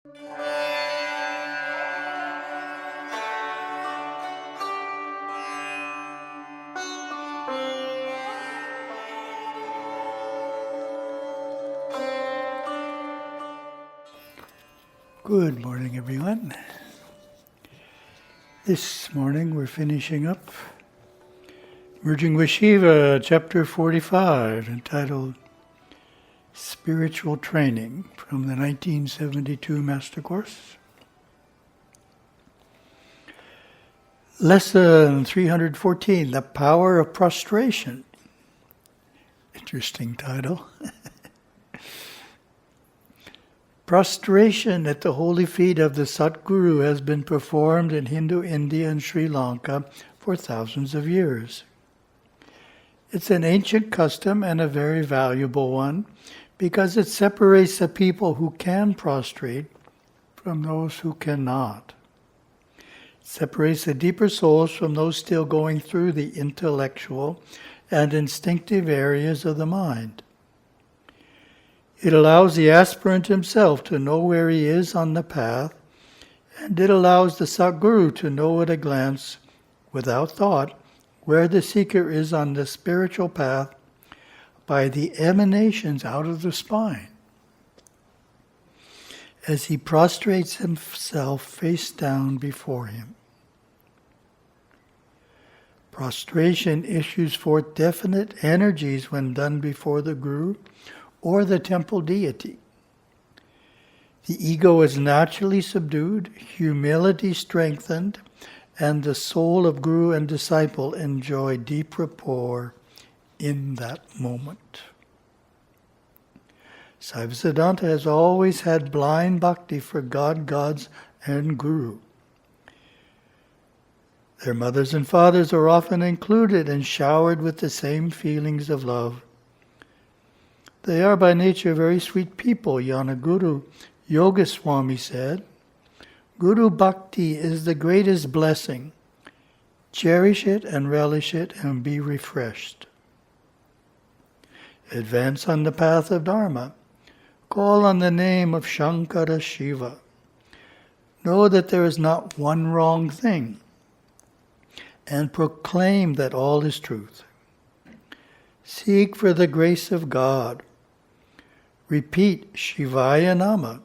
Good morning, everyone. This morning we're finishing up Merging with Śiva, chapter 45, entitled Spiritual Training, from the 1972 Master Course. Lesson 314, The Power of Prostration. Interesting title. Prostration at the holy feet of the Satguru has been performed in Hindu India and Sri Lanka for thousands of years. It's an ancient custom and a very valuable one because it separates the people who can prostrate from those who cannot. It separates the deeper souls from those still going through the intellectual and instinctive areas of the mind. It allows the aspirant himself to know where he is on the path, and it allows the Satguru to know at a glance, without thought, where the seeker is on the spiritual path by the emanations out of the spine. As he prostrates himself face down before him. Prostration issues forth definite energies when done before the Guru or the temple deity. The ego is naturally subdued, humility strengthened, and the soul of Guru and disciple enjoy deep rapport in that moment. Siddhanta has always had blind bhakti for God, gods, and Guru. Their mothers and fathers are often included and showered with the same feelings of love. They are by nature very sweet people, Yanaguru Yogaswami said. Guru Bhakti is the greatest blessing. Cherish it and relish it and be refreshed. Advance on the path of Dharma. Call on the name of Shankara Shiva. Know that there is not one wrong thing. And proclaim that all is truth. Seek for the grace of God. Repeat Shivaya Nama.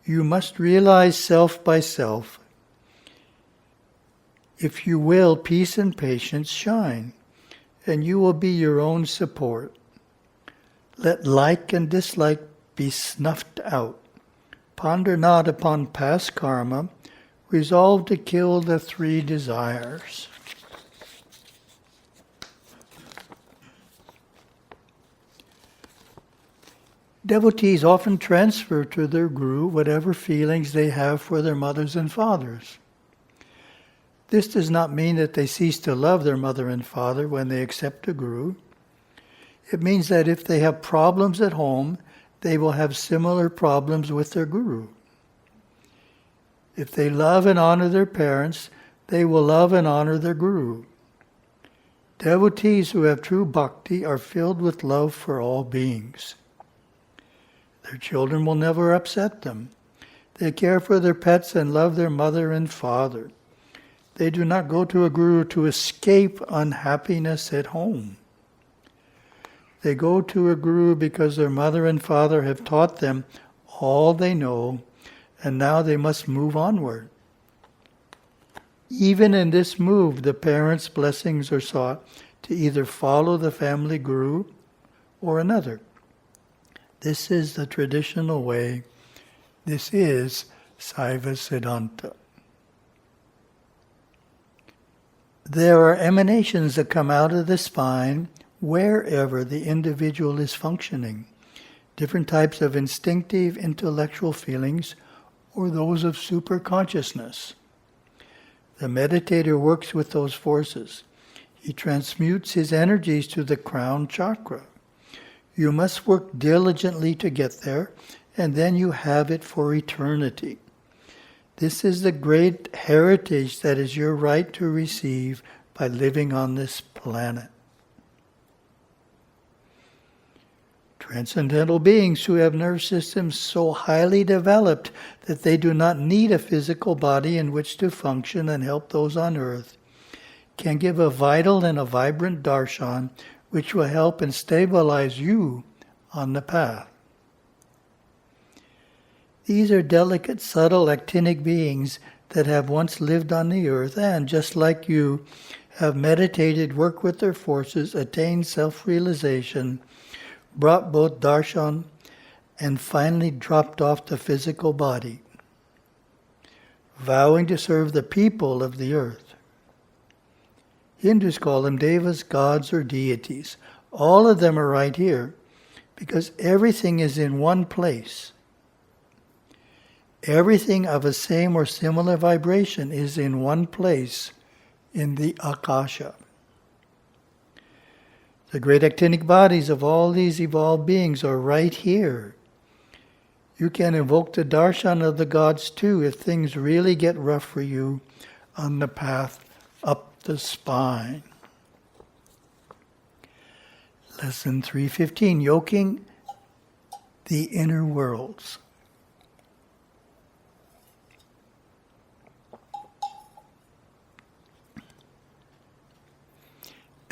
You must realize self by self. If you will, peace and patience shine, and you will be your own support. Let like and dislike be snuffed out. Ponder not upon past karma. Resolve to kill the three desires. Devotees often transfer to their Guru whatever feelings they have for their mothers and fathers. This does not mean that they cease to love their mother and father when they accept a Guru. It means that if they have problems at home, they will have similar problems with their Guru. If they love and honor their parents, they will love and honor their Guru. Devotees who have true bhakti are filled with love for all beings. Their children will never upset them. They care for their pets and love their mother and father. They do not go to a Guru to escape unhappiness at home. They go to a Guru because their mother and father have taught them all they know, and now they must move onward. Even in this move, the parents' blessings are sought to either follow the family Guru or another. This is the traditional way. This is Saiva Siddhanta. There are emanations that come out of the spine wherever the individual is functioning. Different types of instinctive intellectual feelings or those of superconsciousness. The meditator works with those forces. He transmutes his energies to the crown chakra. You must work diligently to get there, and then you have it for eternity. This is the great heritage that is your right to receive by living on this planet. Transcendental beings who have nerve systems so highly developed that they do not need a physical body in which to function and help those on earth can give a vital and a vibrant darshan which will help and stabilize you on the path. These are delicate, subtle, actinic beings that have once lived on the earth and, just like you, have meditated, worked with their forces, attained self-realization, brought both darshan, and finally dropped off the physical body, vowing to serve the people of the earth. Hindus call them devas, gods, or deities. All of them are right here because everything is in one place. Everything of a same or similar vibration is in one place in the akasha. The great actinic bodies of all these evolved beings are right here. You can invoke the darshan of the gods too if things really get rough for you on the path up the spine. Lesson 315, yoking the inner worlds.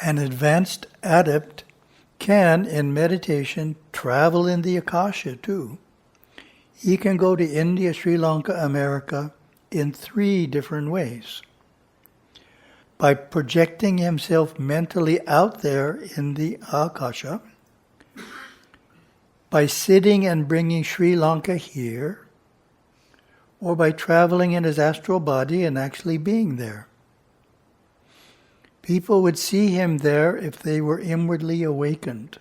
An advanced adept can, in meditation, travel in the akasha too. He can go to India, Sri Lanka, America in 3 different ways. By projecting himself mentally out there in the akasha, by sitting and bringing Sri Lanka here, or by traveling in his astral body and actually being there. People would see him there if they were inwardly awakened.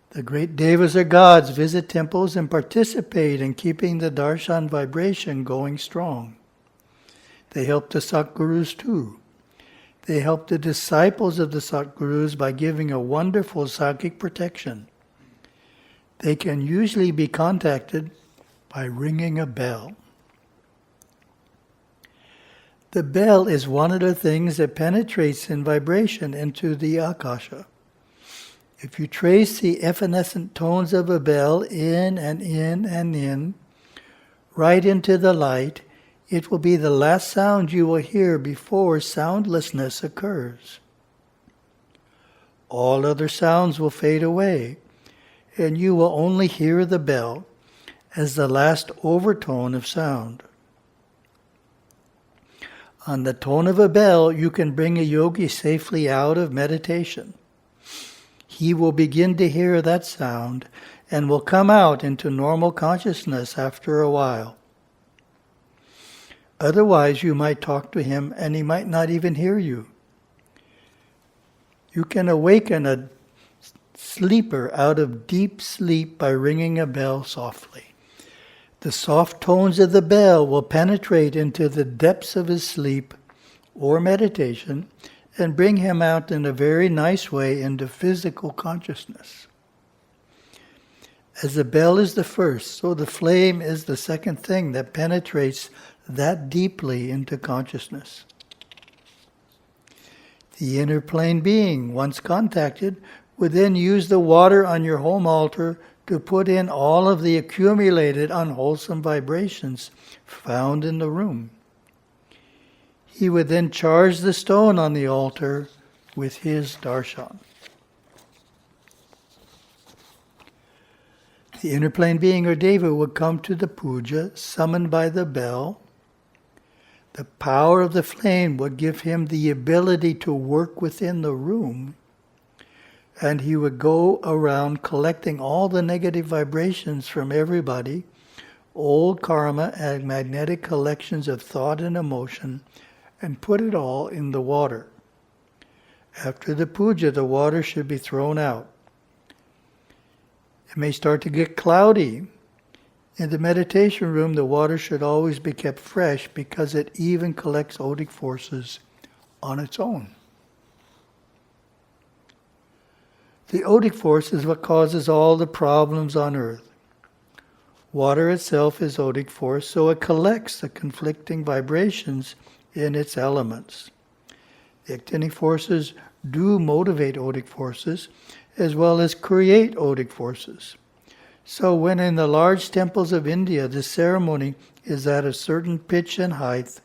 The great devas or gods visit temples and participate in keeping the darshan vibration going strong. They help the Satgurus too. They help the disciples of the Satgurus by giving a wonderful psychic protection. They can usually be contacted by ringing a bell. The bell is one of the things that penetrates in vibration into the akasha. If you trace the evanescent tones of a bell in and in and in, right into the light, it will be the last sound you will hear before soundlessness occurs. All other sounds will fade away, and you will only hear the bell as the last overtone of sound. On the tone of a bell, you can bring a yogi safely out of meditation. He will begin to hear that sound and will come out into normal consciousness after a while. Otherwise, you might talk to him and he might not even hear you. You can awaken a sleeper out of deep sleep by ringing a bell softly. The soft tones of the bell will penetrate into the depths of his sleep or meditation and bring him out in a very nice way into physical consciousness. As the bell is the first, so the flame is the second thing that penetrates that deeply into consciousness. The inner plane being, once contacted, would then use the water on your home altar to put in all of the accumulated unwholesome vibrations found in the room. He would then charge the stone on the altar with his darshan. The inner plane being or deva would come to the puja, summoned by the bell. The power of the flame would give him the ability to work within the room, and he would go around collecting all the negative vibrations from everybody, old karma and magnetic collections of thought and emotion, and put it all in the water. After the puja, the water should be thrown out. It may start to get cloudy. In the meditation room, the water should always be kept fresh because it even collects odic forces on its own. The odic force is what causes all the problems on earth. Water itself is odic force, so it collects the conflicting vibrations in its elements. The actinic forces do motivate odic forces, as well as create odic forces. So when in the large temples of India the ceremony is at a certain pitch and height,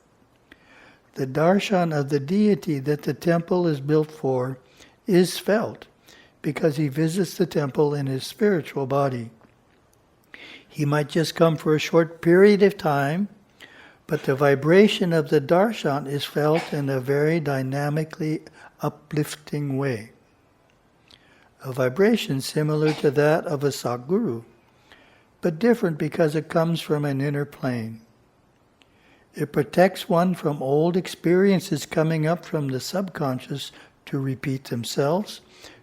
the darshan of the deity that the temple is built for is felt, because he visits the temple in his spiritual body. He might just come for a short period of time, but the vibration of the darshan is felt in a very dynamically uplifting way. A vibration similar to that of a Satguru, but different because it comes from an inner plane. It protects one from old experiences coming up from the subconscious to repeat themselves,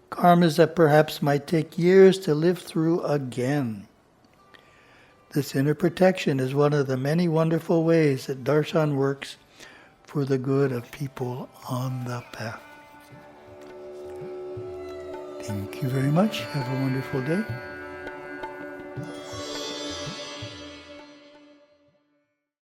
karmas that perhaps might take years to live through again. This inner protection is one of the many wonderful ways that darshan works for the good of people on the path. Thank you very much. Have a wonderful day.